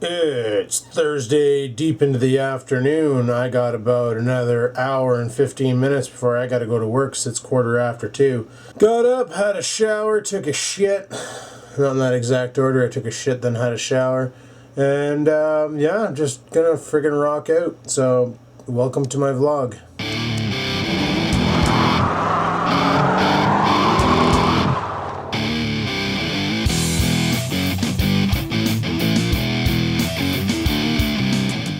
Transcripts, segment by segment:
It's Thursday, deep into the afternoon. I got about another hour and 15 minutes before I got to go to work, so it's 2:15. Got up, had a shower, took a shit. Not in that exact order. I took a shit, then had a shower. And yeah, I'm just gonna friggin' rock out. So, welcome to my vlog.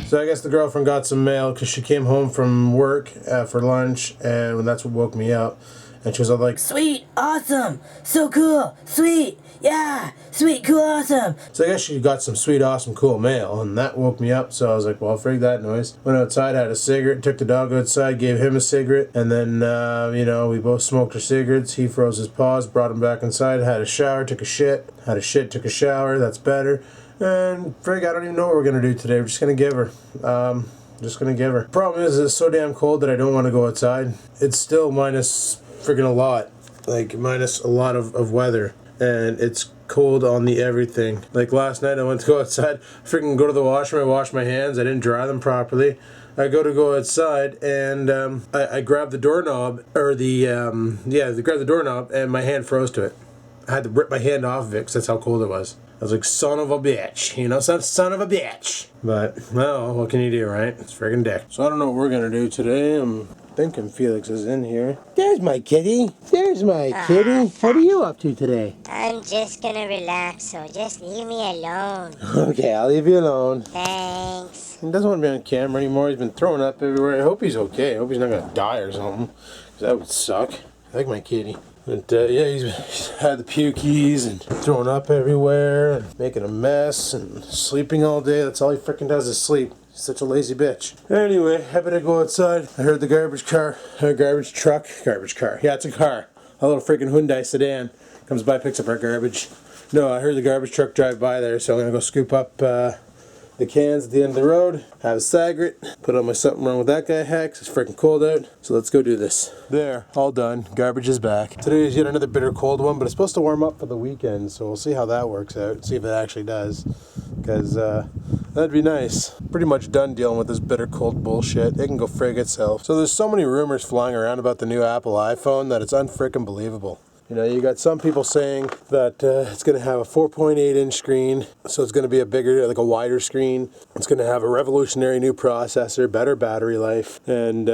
So I guess the girlfriend got some mail because she came home from work for lunch, and that's what woke me up. And she was all like, "Sweet, awesome, so cool, sweet, yeah, sweet, cool, awesome." So I guess she got some sweet, awesome, cool mail, and that woke me up. So I was like, well, frig that noise. Went outside, had a cigarette, took the dog outside, gave him a cigarette, and then, you know, we both smoked our cigarettes. He froze his paws, brought him back inside, had a shower, took a shit, had a shit, took a shower, that's better. And frig, I don't even know what we're going to do today. We're just going to give her. Just going to give her. Problem is, it's so damn cold that I don't want to go outside. It's still minus friggin' a lot. Like, minus a lot of weather. And it's cold on the everything. Like, last night I went to go outside. Friggin' go to the washroom. I washed my hands. I didn't dry them properly. I go outside, and I grabbed the doorknob, or grabbed the doorknob, and my hand froze to it. I had to rip my hand off of it because that's how cold it was. I was like, son of a bitch, you know, son of a bitch. But, well, what can you do, right? It's friggin' dick. So I don't know what we're gonna do today. I'm thinking Felix is in here. There's my kitty. There's my kitty. What are you up to today? I'm just gonna relax, so just leave me alone. Okay, I'll leave you alone. Thanks. He doesn't want to be on camera anymore. He's been throwing up everywhere. I hope he's okay. I hope he's not gonna die or something. 'Cause that would suck. I like my kitty. But yeah, he's had the pukies and throwing up everywhere and making a mess and sleeping all day. That's all he frickin' does is sleep. He's such a lazy bitch. Anyway, I better go outside. I heard the garbage car. Yeah, it's a car. A little freaking Hyundai sedan comes by, picks up our garbage. No, I heard the garbage truck drive by there, so I'm gonna go scoop up the cans at the end of the road, have a cigarette, put on my something wrong with that guy hat 'cause it's freaking cold out. So let's go do this. There, all done. Garbage is back. Today is yet another bitter cold one, but it's supposed to warm up for the weekend, so we'll see how that works out. See if it actually does, because that'd be nice. Pretty much done dealing with this bitter cold bullshit. It can go frig itself. So there's so many rumors flying around about the new Apple iPhone that it's unfrickin' believable. You know, you got some people saying that it's going to have a 4.8-inch screen, so it's going to be a bigger, like a wider screen. It's going to have a revolutionary new processor, better battery life, and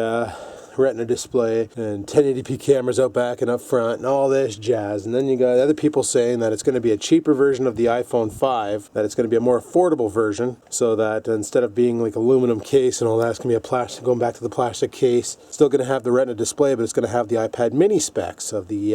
Retina display, and 1080p cameras out back and up front, and all this jazz. And then you got other people saying that it's going to be a cheaper version of the iPhone 5, that it's going to be a more affordable version, so that instead of being like aluminum case and all that, it's going to be a plastic, going back to the plastic case. Still going to have the Retina display, but it's going to have the iPad mini specs of the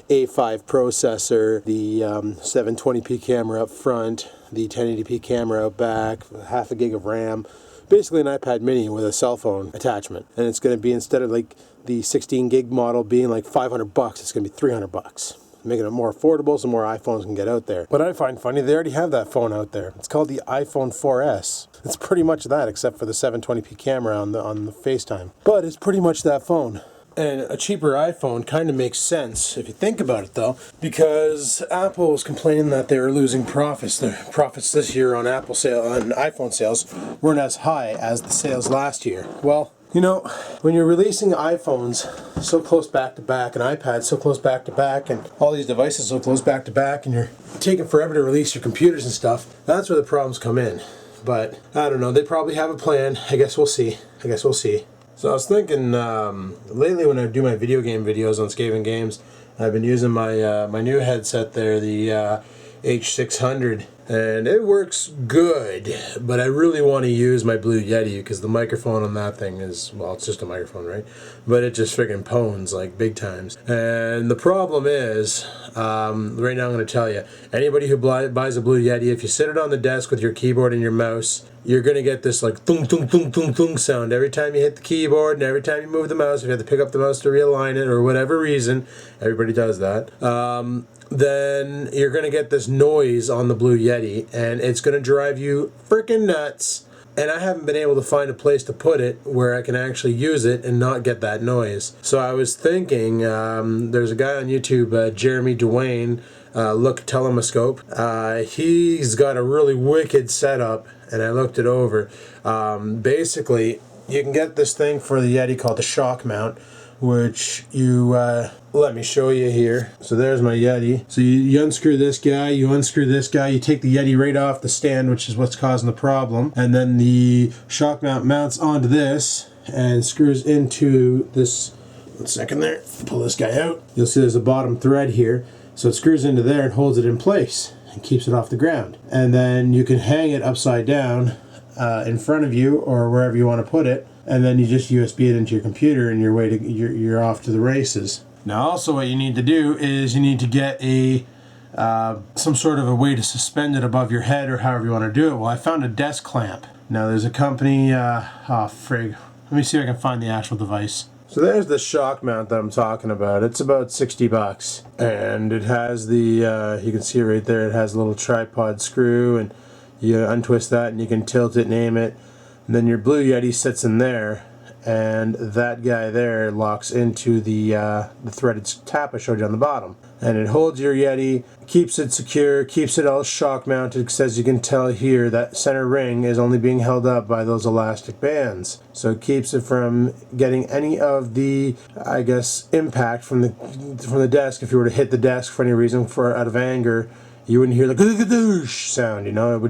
A5 processor, the 720p camera up front, the 1080p camera out back, half a gig of RAM. Basically an iPad mini with a cell phone attachment. And it's going to be, instead of like the 16 gig model being like $500, it's going to be $300. Making it more affordable so more iPhones can get out there. What I find funny, they already have that phone out there. It's called the iPhone 4S. It's pretty much that, except for the 720p camera on the FaceTime. But it's pretty much that phone. And a cheaper iPhone kind of makes sense if you think about it, though, because Apple was complaining that they were losing profits. The profits this year on iPhone sales weren't as high as the sales last year. Well, you know, when you're releasing iPhones so close back to back, and iPads so close back to back, and all these devices so close back to back, and you're taking forever to release your computers and stuff, that's where the problems come in. But I don't know. They probably have a plan. I guess we'll see. So I was thinking, lately when I do my video game videos on Skaven Games, I've been using my my new headset there, the H600, and it works good, but I really want to use my Blue Yeti because the microphone on that thing is, well, it's just a microphone, right? But it just friggin' pones like big times. And the problem is, right now I'm going to tell you, anybody who buys a Blue Yeti, if you sit it on the desk with your keyboard and your mouse, you're going to get this like thung thung thung thung thung sound every time you hit the keyboard and every time you move the mouse. If you have to pick up the mouse to realign it or whatever reason, everybody does that. Then you're going to get this noise on the Blue Yeti, and it's going to drive you freaking nuts. And I haven't been able to find a place to put it where I can actually use it and not get that noise. So I was thinking, there's a guy on YouTube, Jeremy Dwayne, Look Telescope. He's got a really wicked setup, and I looked it over. Basically, you can get this thing for the Yeti called the shock mount, which you, let me show you here. So there's my Yeti. So you unscrew this guy, you unscrew this guy, you take the Yeti right off the stand, which is what's causing the problem, and then the shock mount mounts onto this and screws into this. 1 second there, pull this guy out. You'll see there's a bottom thread here. So it screws into there and holds it in place and keeps it off the ground. And then you can hang it upside down in front of you or wherever you want to put it. And then you just USB it into your computer and you're off to the races. Now also what you need to do is you need to get a some sort of a way to suspend it above your head or however you want to do it. Well, I found a desk clamp. Now there's a company, frig. Let me see if I can find the actual device. So there's the shock mount that I'm talking about. It's about 60 bucks. And it has the, you can see right there, it has a little tripod screw, and you untwist that and you can tilt it and aim it. And then your Blue Yeti sits in there, and that guy there locks into the threaded tap I showed you on the bottom. And it holds your Yeti, keeps it secure, keeps it all shock mounted, because as you can tell here, that center ring is only being held up by those elastic bands. So it keeps it from getting any of the, I guess, impact from the desk. If you were to hit the desk for any reason, out of anger, you wouldn't hear the gadoosh sound, you know. It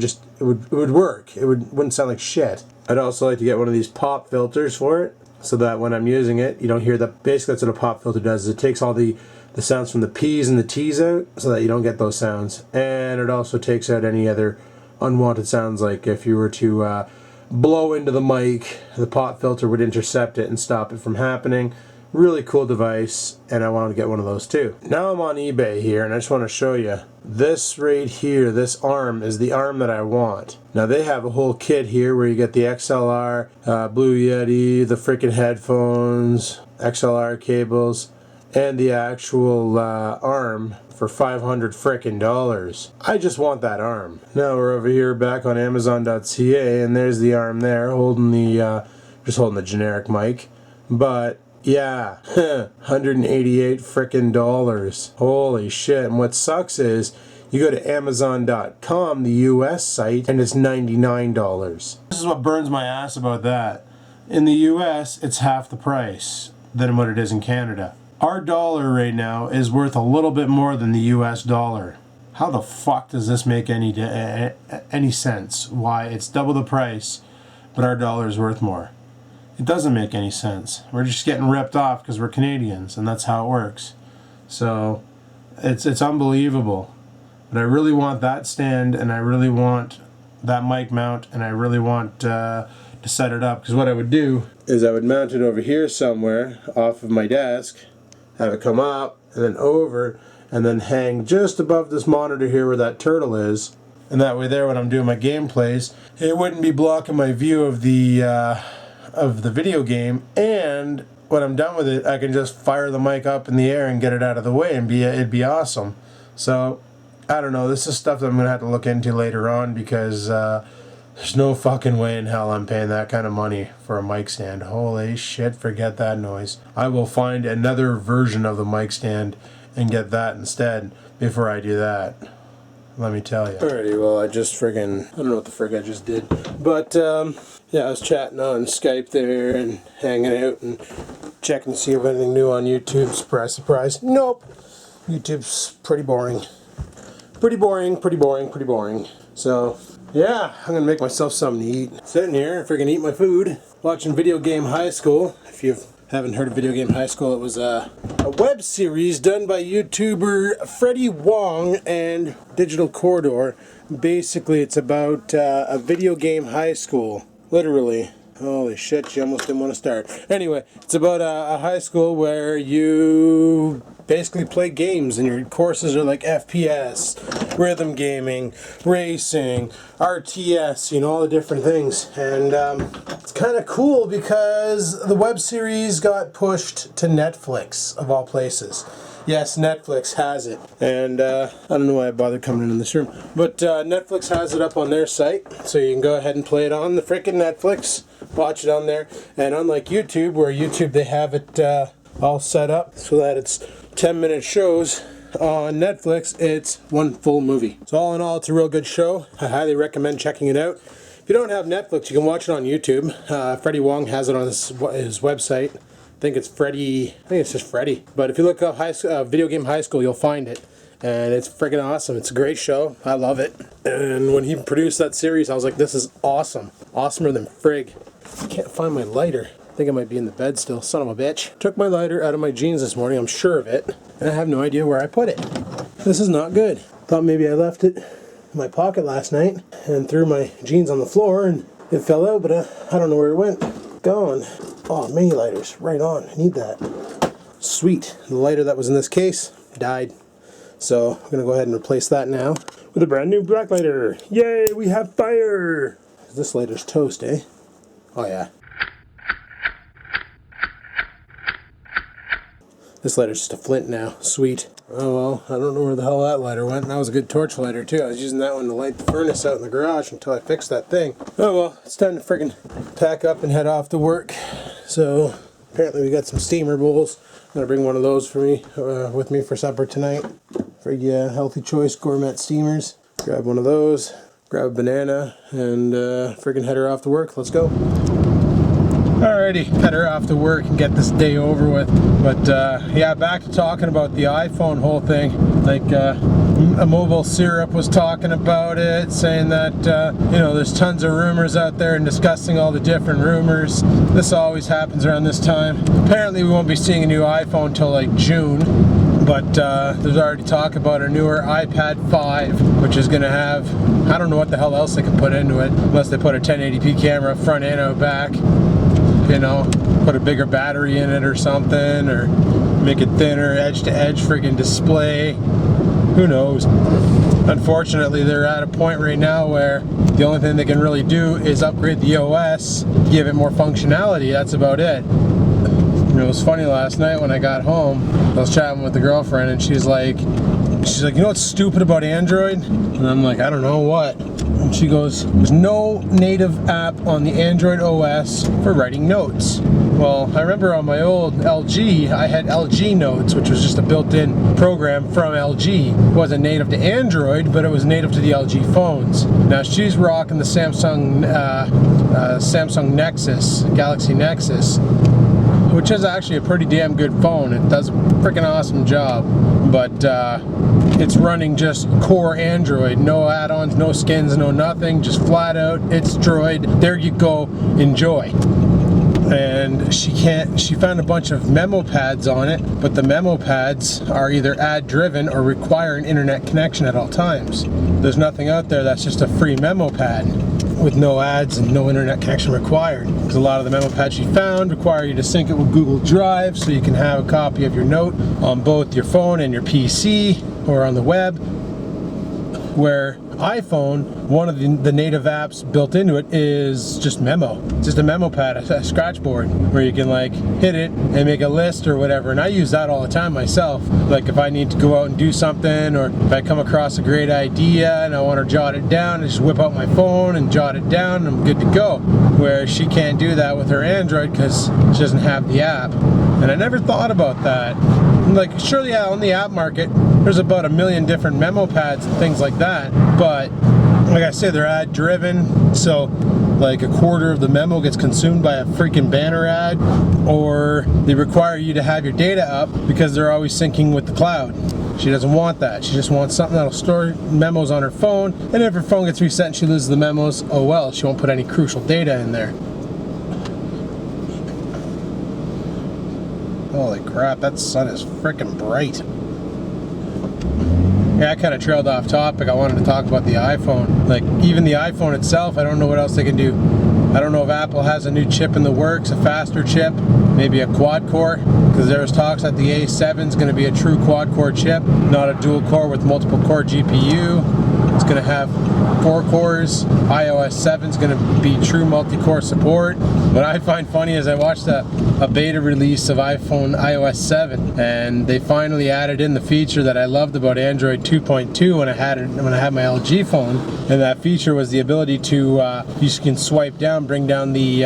would work. It wouldn't sound like shit. I'd also like to get one of these pop filters for it, so that when I'm using it, you don't hear that. Basically, that's what a pop filter does, is it takes all the sounds from the P's and the T's out, so that you don't get those sounds. And it also takes out any other unwanted sounds, like if you were to blow into the mic, the pop filter would intercept it and stop it from happening. Really cool device, and I wanted to get one of those too. Now I'm on eBay here, and I just want to show you. This right here, this arm, is the arm that I want. Now they have a whole kit here where you get the XLR, Blue Yeti, the freaking headphones, XLR cables, and the actual arm for $500 frickin' dollars. I just want that arm. Now we're over here back on Amazon.ca, and there's the arm there holding the, just holding the generic mic. But yeah, 188 frickin' dollars. Holy shit. And what sucks is you go to Amazon.com, the US site, and it's $99. This is what burns my ass about that. In the US, it's half the price than what it is in Canada. Our dollar right now is worth a little bit more than the US dollar. How the fuck does this make any sense? Why it's double the price, but our dollar is worth more? It doesn't make any sense. We're just getting ripped off because we're Canadians, and that's how it works. So it's unbelievable. But I really want that stand, and I really want that mic mount, and I really want to set it up. Because what I would do is I would mount it over here somewhere off of my desk, have it come up and then over, and then hang just above this monitor here where that turtle is. And that way there, when I'm doing my gameplays, it wouldn't be blocking my view of the video game, and when I'm done with it, I can just fire the mic up in the air and get it out of the way, and it'd be awesome. So I don't know, this is stuff that I'm gonna have to look into later on, because there's no fucking way in hell I'm paying that kind of money for a mic stand. Holy shit, forget that noise. I will find another version of the mic stand and get that instead before I do that. Let me tell you. Alrighty, well, I don't know what the frig I just did. But, yeah, I was chatting on Skype there and hanging out and checking to see if anything new on YouTube. Surprise, surprise. Nope. YouTube's pretty boring. Pretty boring. So, yeah, I'm going to make myself something to eat. Sitting here, freaking eat my food. Watching Video Game High School. If you haven't heard of Video Game High School, it was a web series done by YouTuber Freddie Wong and Digital Corridor. Basically, it's about a video game high school. Literally. Holy shit, you almost didn't want to start. Anyway, it's about a high school where you basically play games, and your courses are like FPS, rhythm gaming, racing, RTS, you know, all the different things. And it's kind of cool because the web series got pushed to Netflix, of all places. Yes, Netflix has it. And I don't know why I bothered coming in this room. But Netflix has it up on their site. So you can go ahead and play it on the frickin' Netflix. Watch it on there. And unlike YouTube, where YouTube they have it all set up so that it's 10-minute shows, on Netflix, it's one full movie. So all in all, it's a real good show. I highly recommend checking it out. If you don't have Netflix, you can watch it on YouTube. Freddie Wong has it on his website. I think it's just Freddie. But if you look up Video Game High School, you'll find it. And it's freaking awesome. It's a great show. I love it. And when he produced that series, I was like, this is awesome. Awesomer than frig. I can't find my lighter. I think it might be in the bed still. Son of a bitch. Took my lighter out of my jeans this morning. I'm sure of it. And I have no idea where I put it. This is not good. Thought maybe I left it in my pocket last night and threw my jeans on the floor and it fell out, but I don't know where it went. Gone. Oh, mini lighters. Right on. I need that. Sweet. The lighter that was in this case died. So I'm going to go ahead and replace that now with a brand new black lighter. Yay, we have fire! This lighter's toast, eh? Oh yeah. This lighter's just a flint now. Sweet. Oh well, I don't know where the hell that lighter went. That was a good torch lighter too. I was using that one to light the furnace out in the garage until I fixed that thing. Oh well, it's time to friggin' pack up and head off to work. So apparently we got some steamer bowls. I'm going to bring one of those for me with me for supper tonight. For Healthy Choice Gourmet Steamers. Grab one of those, grab a banana, and friggin' head her off to work. Let's go. Alrighty, head her off to work and get this day over with. But yeah, back to talking about the iPhone whole thing. Like a Mobile Syrup was talking about it, saying that you know, there's tons of rumors out there and discussing all the different rumors. This always happens around this time. Apparently we won't be seeing a new iPhone till like June. But there's already talk about a newer iPad 5, which is going to have, I don't know what the hell else they can put into it, unless they put a 1080p camera front and out back. You know, put a bigger battery in it or something, or make it thinner, edge-to-edge friggin' display. Who knows? Unfortunately, they're at a point right now where the only thing they can really do is upgrade the OS, give it more functionality. That's about it. It was funny last night when I got home. I was chatting with the girlfriend and she's like, you know what's stupid about Android? And I'm like, I don't know, what? And she goes, there's no native app on the Android OS for writing notes. Well, I remember on my old LG, I had LG Notes, which was just a built-in program from LG. It wasn't native to Android, but it was native to the LG phones. Now she's rocking the Samsung Nexus, Galaxy Nexus, which is actually a pretty damn good phone. It does a freaking awesome job, but it's running just core Android, no add-ons, no skins, no nothing, just flat out, it's Droid, there you go, enjoy. And she found a bunch of memo pads on it, but the memo pads are either ad driven or require an internet connection at all times. There's nothing out there that's just a free memo pad with no ads and no internet connection required, because a lot of the memo pads she found require you to sync it with Google Drive so you can have a copy of your note on both your phone and your PC or on the web. Where iPhone, one of the native apps built into it is just Memo. It's just a memo pad, a scratch board, where you can like hit it and make a list or whatever. And I use that all the time myself. Like if I need to go out and do something, or if I come across a great idea and I want to jot it down, I just whip out my phone and jot it down and I'm good to go. Where she can't do that with her Android because she doesn't have the app. And I never thought about that. Like surely on the app market, there's about 1 million different memo pads and things like that. But like I say, they're ad driven, so like 1/4 of the memo gets consumed by a freaking banner ad, or they require you to have your data up because they're always syncing with the cloud. She doesn't want that. She just wants something that'll store memos on her phone, and if her phone gets reset and she loses the memos, oh well, she won't put any crucial data in there. Holy crap, that sun is freaking bright. Yeah, I kind of trailed off topic. I wanted to talk about the iPhone. Like, even the iPhone itself, I don't know what else they can do. I don't know if Apple has a new chip in the works, a faster chip, maybe a quad-core, because there's talks that the A7 is going to be a true quad-core chip, not a dual-core with multiple-core GPU. It's going to have 4 cores. iOS 7 is going to be true multi-core support. What I find funny is I watched a beta release of iOS 7, and they finally added in the feature that I loved about Android 2.2 when I had my LG phone, and that feature was the ability to you can swipe down, bring down the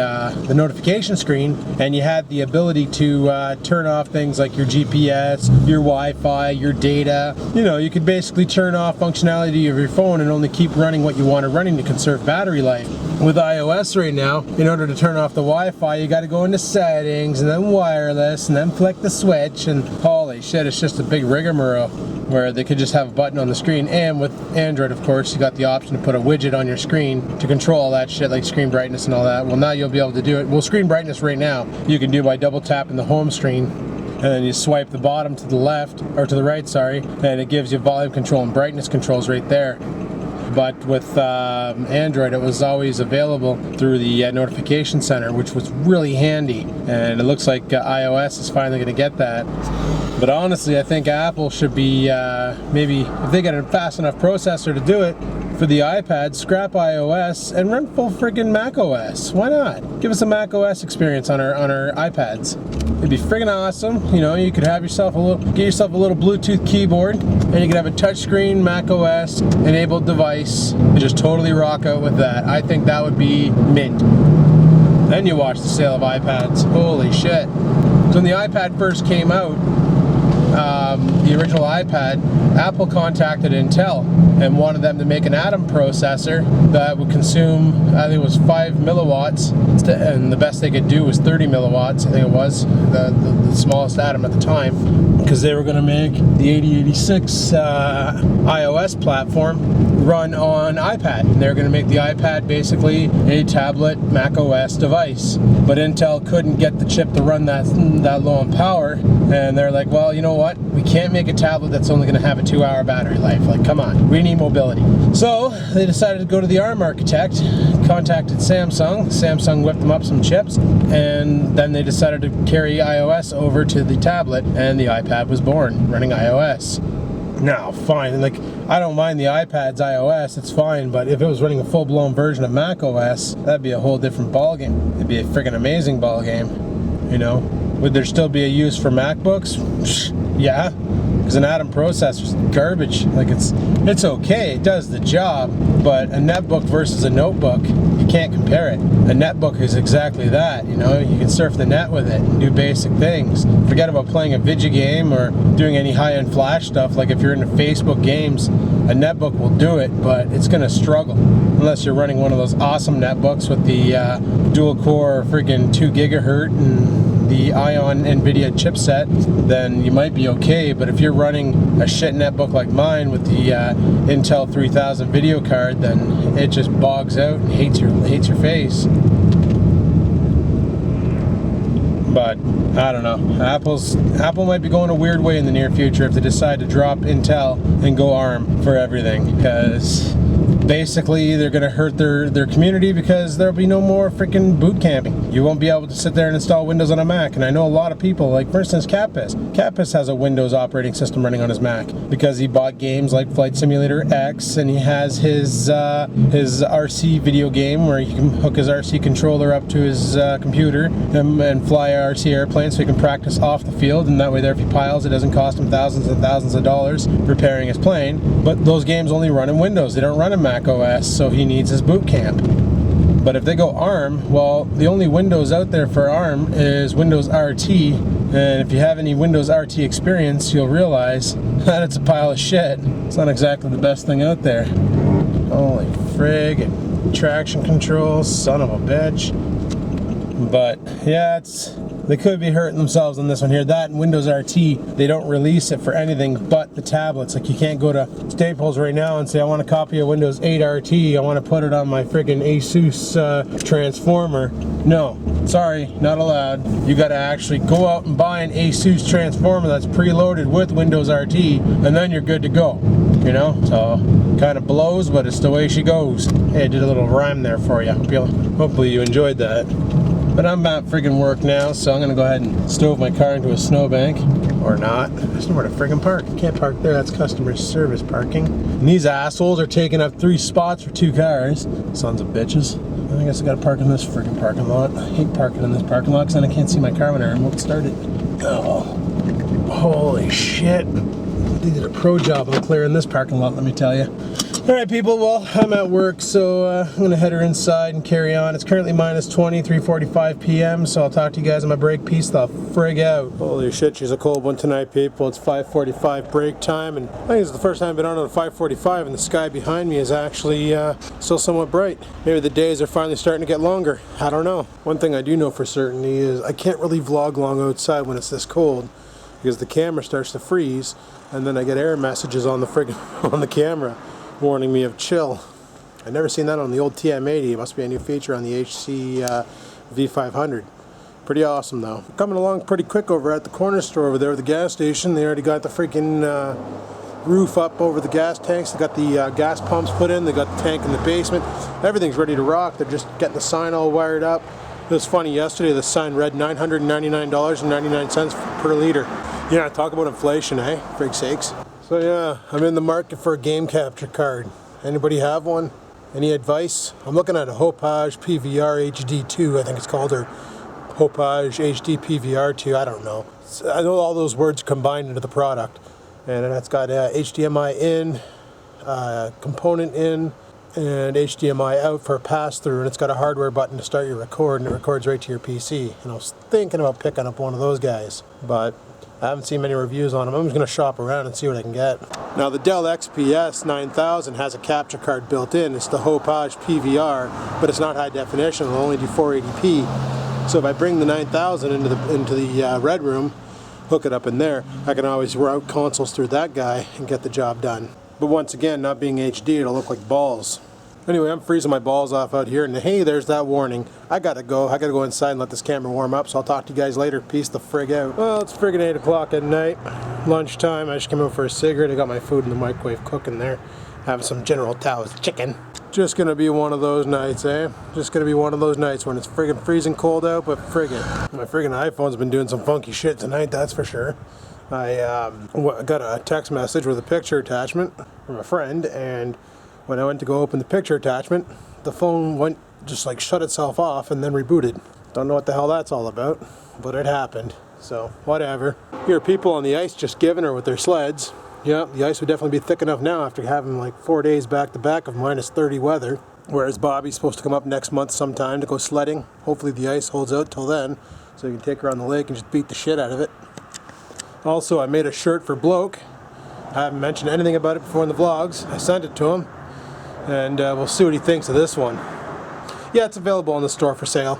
notification screen, and you had the ability to turn off things like your GPS, your Wi-Fi, your data. You know, you could basically turn off functionality of your phone and only keep running what you want running to conserve battery life. With iOS right now, in order to turn off the Wi-Fi, you got to go into settings and then wireless and then flick the switch, and holy shit, it's just a big rigmarole where they could just have a button on the screen. And with Android, of course, you got the option to put a widget on your screen to control all that shit, like screen brightness and all that. Well, now you'll be able to do it. Well, screen brightness right now you can do by double tapping the home screen, and then you swipe the bottom to the left, or to the right, sorry, and it gives you volume control and brightness controls right there. But with Android, it was always available through the notification center, which was really handy. And it looks like iOS is finally going to get that. But honestly, I think Apple should be, maybe, if they get a fast enough processor to do it, for the iPad, scrap iOS and run full friggin' Mac OS. Why not? Give us a Mac OS experience on our iPads. It'd be friggin' awesome. You know, you could have yourself get yourself a little Bluetooth keyboard, and you could have a touchscreen Mac OS enabled device and just totally rock out with that. I think that would be mint. Then you watch the sale of iPads. Holy shit. So when the iPad first came out, the original iPad, Apple contacted Intel and wanted them to make an Atom processor that would consume, I think it was 5 milliwatts, and the best they could do was 30 milliwatts, I think it was, the smallest Atom at the time, because they were going to make the 8086 iOS platform run on iPad, and they're going to make the iPad basically a tablet Mac OS device. But Intel couldn't get the chip to run that low on power, and they're like, well, you know what, we can't make a tablet that's only going to have a 2-hour battery life. Like, come on, we need mobility. So they decided to go to the ARM architect, contacted Samsung. Samsung whipped them up some chips, and then they decided to carry iOS over to the tablet, and the iPad was born running iOS. Now, fine, like, I don't mind the iPad's iOS, it's fine, but if it was running a full-blown version of Mac OS, that'd be a whole different ballgame. It'd be a friggin' amazing ballgame, you know? Would there still be a use for MacBooks? Yeah, because an Atom processor's garbage. Like, it's okay, it does the job, but a netbook versus a notebook, you can't compare it. A netbook is exactly that, you know? You can surf the net with it and do basic things. Forget about playing a video game or doing any high-end flash stuff. Like, if you're into Facebook games, a netbook will do it, but it's gonna struggle unless you're running one of those awesome netbooks with the dual-core freaking 2 gigahertz and the Ion NVIDIA chipset, then you might be okay. But if you're running a shit netbook like mine with the Intel 3000 video card, then it just bogs out and hates your face. But I don't know. Apple might be going a weird way in the near future if they decide to drop Intel and go ARM for everything, because basically they're going to hurt their community, because there'll be no more freaking boot camping. You won't be able to sit there and install Windows on a Mac. And I know a lot of people, like for instance Catpiss has a Windows operating system running on his Mac because he bought games like Flight Simulator X, and he has his RC video game where he can hook his RC controller up to his computer and fly a RC airplane so he can practice off the field, and that way there, if he piles, it doesn't cost him thousands and thousands of dollars repairing his plane. But those games only run in Windows, they don't run in Mac OS, so he needs his boot camp. But if they go ARM, well, the only Windows out there for ARM is Windows RT, and if you have any Windows RT experience, you'll realize that it's a pile of shit. It's not exactly the best thing out there. Holy frig, and traction control, son of a bitch. But yeah, they could be hurting themselves on this one here. That and Windows RT, they don't release it for anything but the tablets. Like, you can't go to Staples right now and say, I want a copy of Windows 8 RT, I want to put it on my friggin' Asus transformer. No, sorry, not allowed. You got to actually go out and buy an Asus transformer that's preloaded with Windows RT, and then you're good to go. You know, so kind of blows, but it's the way she goes. Hey, I did a little rhyme there for you. Hopefully you enjoyed that. But I'm at friggin' work now, so I'm gonna go ahead and stove my car into a snowbank. Or not. There's nowhere to friggin' park. You can't park there, that's customer service parking. And these assholes are taking up 3 spots for 2 cars. Sons of bitches. I guess I gotta park in this friggin' parking lot. I hate parking in this parking lot because then I can't see my car when I remote start it. Oh, holy shit. They did a pro job on clearing this parking lot, let me tell you. Alright people, well, I'm at work, so I'm going to head her inside and carry on. It's currently minus 20, 3:45 p.m., so I'll talk to you guys on my break. Peace the frig out. Holy shit, she's a cold one tonight, people. It's 5:45 break time, and I think it's the first time I've been on at 5:45, and the sky behind me is actually still somewhat bright. Maybe the days are finally starting to get longer. I don't know. One thing I do know for certainty is I can't really vlog long outside when it's this cold, because the camera starts to freeze, and then I get error messages on the friggin' on the camera warning me of chill. I've never seen that on the old TM80. It must be a new feature on the HC V500. Pretty awesome though. Coming along pretty quick over at the corner store over there at the gas station. They already got the freaking roof up over the gas tanks. They got the gas pumps put in. They got the tank in the basement. Everything's ready to rock. They're just getting the sign all wired up. It was funny, yesterday the sign read $999.99 per liter. Yeah, talk about inflation, eh? Frig sakes. So yeah, I'm in the market for a game capture card. Anybody have one? Any advice? I'm looking at a Hopage PVR HD2, I think it's called, or Hopage HD PVR2, I don't know. I know all those words combined into the product. And it's got HDMI in, component in, and HDMI out for a pass-through, and it's got a hardware button to start your record, and it records right to your PC. And I was thinking about picking up one of those guys, but I haven't seen many reviews on them. I'm just going to shop around and see what I can get. Now the Dell XPS 9000 has a capture card built in. It's the Hopage PVR, but it's not high definition. It'll only do 480p. So if I bring the 9000 into the Red Room, hook it up in there, I can always route consoles through that guy and get the job done. But once again, not being HD, it'll look like balls. Anyway, I'm freezing my balls off out here, and hey, there's that warning. I gotta go inside and let this camera warm up, so I'll talk to you guys later. Peace the frig out. Well, it's friggin' 8 o'clock at night. Lunchtime, I just came out for a cigarette. I got my food in the microwave cooking there. Having some General Tao's chicken. Just gonna be one of those nights, eh? Just gonna be one of those nights when it's friggin' freezing cold out, but friggin'. My friggin' iPhone's been doing some funky shit tonight, that's for sure. I got a text message with a picture attachment from a friend, and when I went to go open the picture attachment, the phone went just like shut itself off and then rebooted. Don't know what the hell that's all about, but it happened. So, whatever. Here are people on the ice just giving her with their sleds. Yeah, the ice would definitely be thick enough now after having like 4 days back to back of minus 30 weather. Whereas Bobby's supposed to come up next month sometime to go sledding. Hopefully the ice holds out till then, so you can take her on the lake and just beat the shit out of it. Also, I made a shirt for Bloke. I haven't mentioned anything about it before in the vlogs. I sent it to him, and we'll see what he thinks of this one. Yeah, it's available in the store for sale.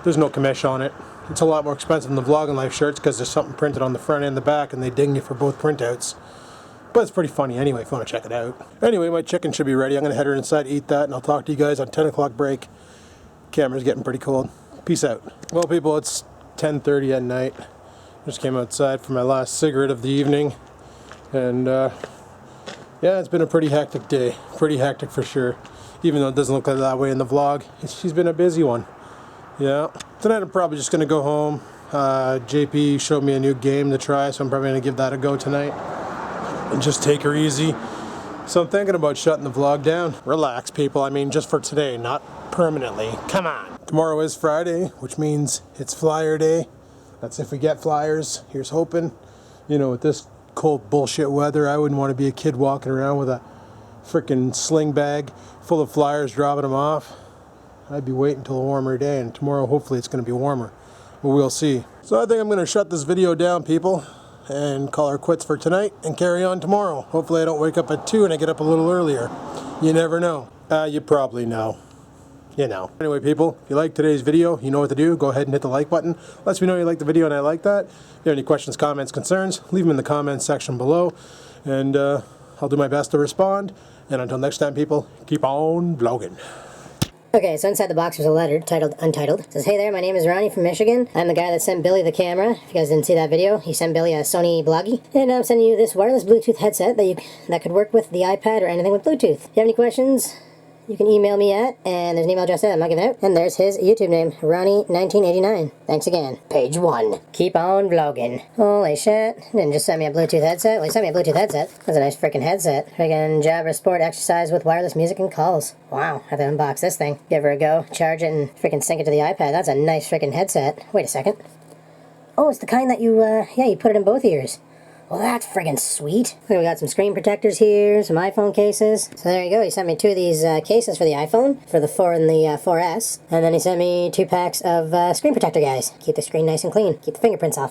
There's no commission on it. It's a lot more expensive than the VlogginLife shirts because there's something printed on the front and the back, and they ding you for both printouts. But it's pretty funny anyway if you want to check it out. Anyway, my chicken should be ready. I'm going to head her inside, eat that, and I'll talk to you guys on 10 o'clock break. Camera's getting pretty cold. Peace out. Well, people, it's 10:30 at night. Just came outside for my last cigarette of the evening, and yeah, it's been a pretty hectic day. Pretty hectic for sure, even though it doesn't look like that way in the vlog. She's been a busy one. Yeah. Tonight I'm probably just going to go home. JP showed me a new game to try, so I'm probably going to give that a go tonight and just take her easy. So I'm thinking about shutting the vlog down. Relax, people. I mean, just for today, not permanently. Come on. Tomorrow is Friday, which means it's flyer day. That's if we get flyers. Here's hoping. You know, with this cold bullshit weather, I wouldn't want to be a kid walking around with a freaking sling bag full of flyers, dropping them off. I'd be waiting until a warmer day, and tomorrow hopefully it's going to be warmer. But we'll see. So I think I'm going to shut this video down, people, and call her quits for tonight and carry on tomorrow. Hopefully I don't wake up at 2 and I get up a little earlier. You never know. You probably know. You know. Anyway, people, if you like today's video, you know what to do. Go ahead and hit the like button. Lets me know you like the video and I like that. If you have any questions, comments, concerns, leave them in the comments section below. And I'll do my best to respond. And until next time, people, keep on vlogging. Okay, so inside the box was a letter titled Untitled. It says, "Hey there, my name is Ronnie from Michigan. I'm the guy that sent Billy the camera. If you guys didn't see that video, he sent Billy a Sony Bloggy. And I'm sending you this wireless Bluetooth headset that could work with the iPad or anything with Bluetooth. If you have any questions, you can email me at, and there's an email address there I'm not giving out, and there's his YouTube name, Ronnie1989. Thanks again. Page 1. Keep on vlogging. Holy shit. Didn't just send me a Bluetooth headset. Well, he sent me a Bluetooth headset. That's a nice freaking headset. Freaking Jabra Sport exercise with wireless music and calls. Wow, I have to unbox this thing. Give her a go, charge it, and freaking sync it to the iPad. That's a nice freaking headset. Wait a second. Oh, it's the kind that you, you put it in both ears. Well, that's friggin' sweet. Okay, we got some screen protectors here, some iPhone cases. So there you go. He sent me 2 of these cases for the iPhone, for the 4 and the 4S. And then he sent me 2 packs of screen protector guys. Keep the screen nice and clean. Keep the fingerprints off.